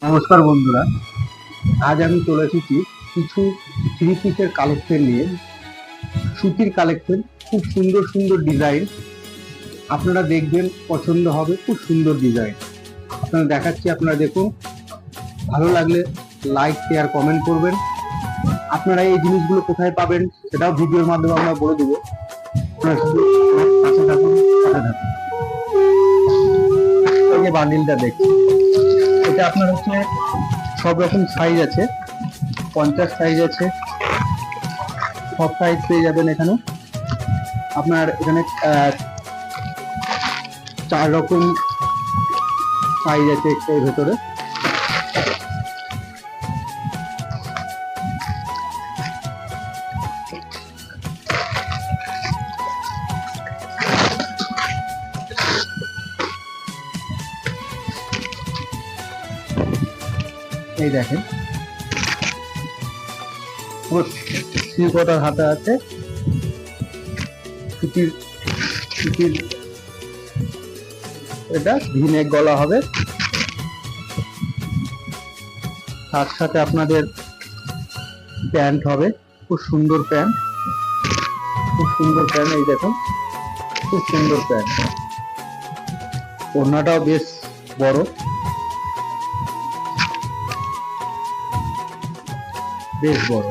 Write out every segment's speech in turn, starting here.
নমস্কার বন্ধুরা, আজ আমি চলে এসেছি কিছু থ্রি পিসের কালেকশন নিয়ে। সুতির কালেকশন, খুব সুন্দর সুন্দর ডিজাইন, আপনারা দেখবেন পছন্দ হবে। খুব সুন্দর ডিজাইন আপনারা দেখাচ্ছি, আপনারা দেখুন। ভালো লাগলে লাইক শেয়ার কমেন্ট করবেন। আপনারা এই জিনিসগুলো কোথায় পাবেন সেটাও ভিডিওর মাধ্যমে আমরা বলে দেবো। আপনারা শুধু পাশে থাকুন, সাথে থাকুন। এই যে বান্ডিলটা দেখছি, এটা আপনার হচ্ছে সব রকম সাইজ আছে, 50 সাইজ আছে, সব সাইজ পেয়ে যাবেন এখানে। আপনার এখানে 4 রকম সাইজ আছে এর ভেতরে। এই দেখেন, সিল্কটার হাতে আছে, সুতির সুতির এটা ভিনেক গলা হবে। তার সাথে আপনাদের প্যান্ট হবে, খুব সুন্দর প্যান্ট, খুব সুন্দর প্যান্ট। এই দেখুন, খুব সুন্দর প্যান্ট। ওড়নাটাও বেশ বড়, বেশ বড়।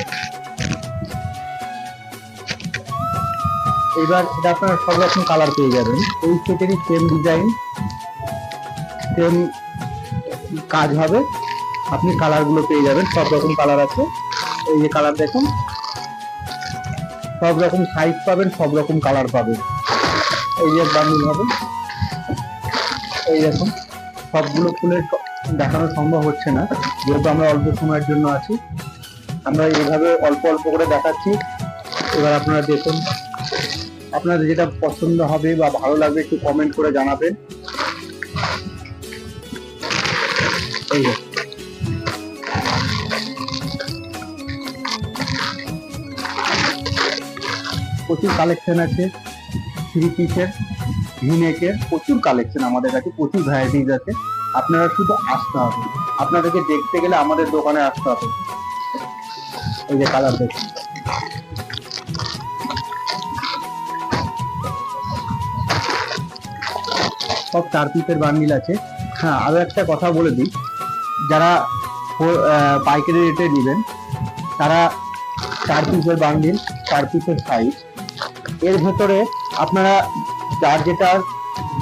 এবার এটা আপনারা সব রকম কালার পেয়ে যাবেন। এই সেটেরই সেম ডিজাইন, সেম কাজ হবে। আপনি কালার গুলো পেয়ে যাবেন, সব রকম কালার আছে। এই যে কালার দেখুন, সব রকম সাইজ পাবেন, সব রকম কালার পাবেন। এই যে বান্ডিল হবে, এই দেখুন। সবগুলো খুলে দেখানো সম্ভব হচ্ছে না, যেহেতু আমরা অল্প সময়ের জন্য আছি। আমরা এইভাবে অল্প অল্প করে দেখাচ্ছি। এবার আপনারা দেখুন, আপনাদের যেটা পছন্দ হবে বা ভালো লাগবে একটু কমেন্ট করে জানাবেন। এই প্রচুর কালেকশন আছে থ্রি পিসের, ভিনেকের, প্রচুর কালেকশন আমাদের কাছে, প্রচুর ভ্যারাইটিস আছে। আপনারা শুধু আসতে হবে, আপনাদেরকে দেখতে গেলে আমাদের দোকানে আসতে হবে। এই যে কালার দেখুন, সব 4 পিসের বান্ডিল আছে। হ্যাঁ, আরো একটা কথা বলে দিই, যারা পাইকারি রেটে নেবেন তারা 4 পিসের বান্ডিল, 4 পিসের সাইজ। এর ভেতরে আপনারা যার যেটা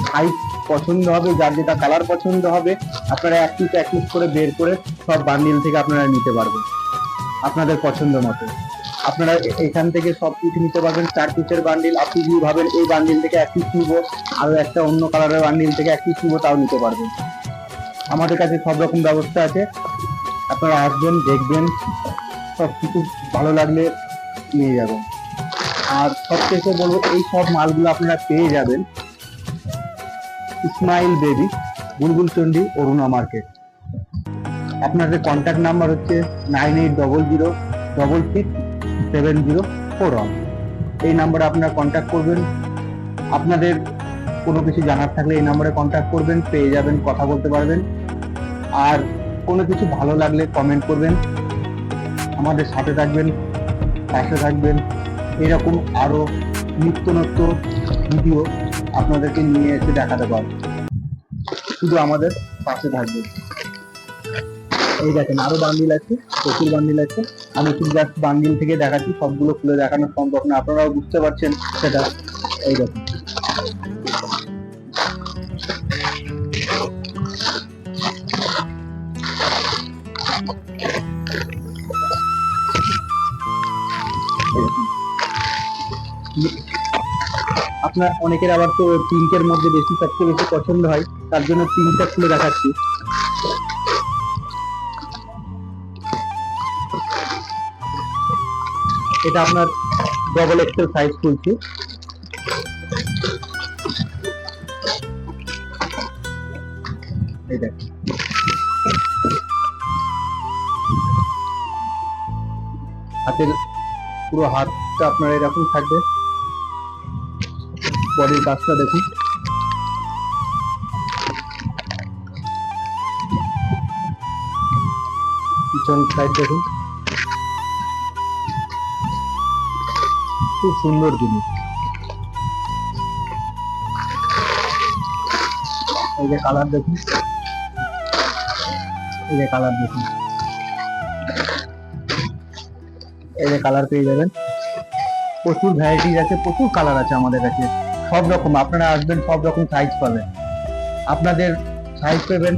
সাইজ পছন্দ হবে, যার যেটা কালার পছন্দ হবে, আপনারা এক পিস করে বের করে সব বান্ডিল থেকে আপনারা নিতে পারবেন আপনাদের পছন্দ মতো। আপনারা এখান থেকে সব কিছু নিতে পারবেন। 4 পিসের বান্ডিল, আপনি যদি ভাবেন এই বান্ডিল থেকে এক পিস নিবো, আরো একটা অন্য কালারের বান্ডিল থেকে এক পিস নিবো, তাও নিতে পারবেন। আমাদের কাছে সব রকম ব্যবস্থা আছে। আপনারা আসবেন, দেখবেন, সব কিছু ভালো লাগলে নিয়ে যাবেন। আর সবথেকে বলবো, এই সব মালগুলো আপনারা পেয়ে যাবেন ইসমাইল বেবি, বুলবুলচন্ডী, অরুণা মার্কেট। আপনাদের কন্ট্যাক্ট নাম্বার হচ্ছে 9800667041। এই নাম্বারে আপনারা কন্ট্যাক্ট করবেন। আপনাদের কোনো কিছু জানার থাকলে এই নাম্বারে কন্ট্যাক্ট করবেন, পেয়ে যাবেন, কথা বলতে পারবেন। আর কোনো কিছু ভালো লাগলে কমেন্ট করবেন, আমাদের সাথে থাকবেন, পাশে থাকবেন। এরকম আরো নিত্য নতুন ভিডিও আপনাদেরকে নিয়ে এসে দেখাতে পারবো, শুধু আমাদের পাশে থাকবেন। এই দেখেন, আরো বান্ডিল আছে, প্রচুর বান্ডিল আছে। আমি শুধু জাস্ট বান্ডিল থেকে দেখাচ্ছি, সবগুলো খুলে দেখানো সম্ভব না, আপনারাও বুঝতে পারছেন সেটা। এই দেখুন, আপনার অনেকের আবার তো পিঙ্কের মধ্যে বেশি সবচেয়ে বেশি পছন্দ হয়, তার জন্য পিঙ্কটা খুলে দেখাচ্ছি। এটা আপনার ডবল এক্সেল সাইজ খুলছি। এই দেখেন, হাতের পুরো হাতটা আপনার এরকম থাকবে। বডির কাজটা দেখুন, পিছন সাইড দেখুন, খুব সুন্দর জিনিস। এই যে কালার দেখুন, এই যে কালার দেখুন, এই যে কালার পেয়ে যাবেন। প্রচুর ভ্যারাইটিস আছে, প্রচুর কালার আছে আমাদের কাছে, সব রকম। আপনারা আসবেন, সব রকম সাইজ পাবেন, আপনাদের সাইজ পাবেন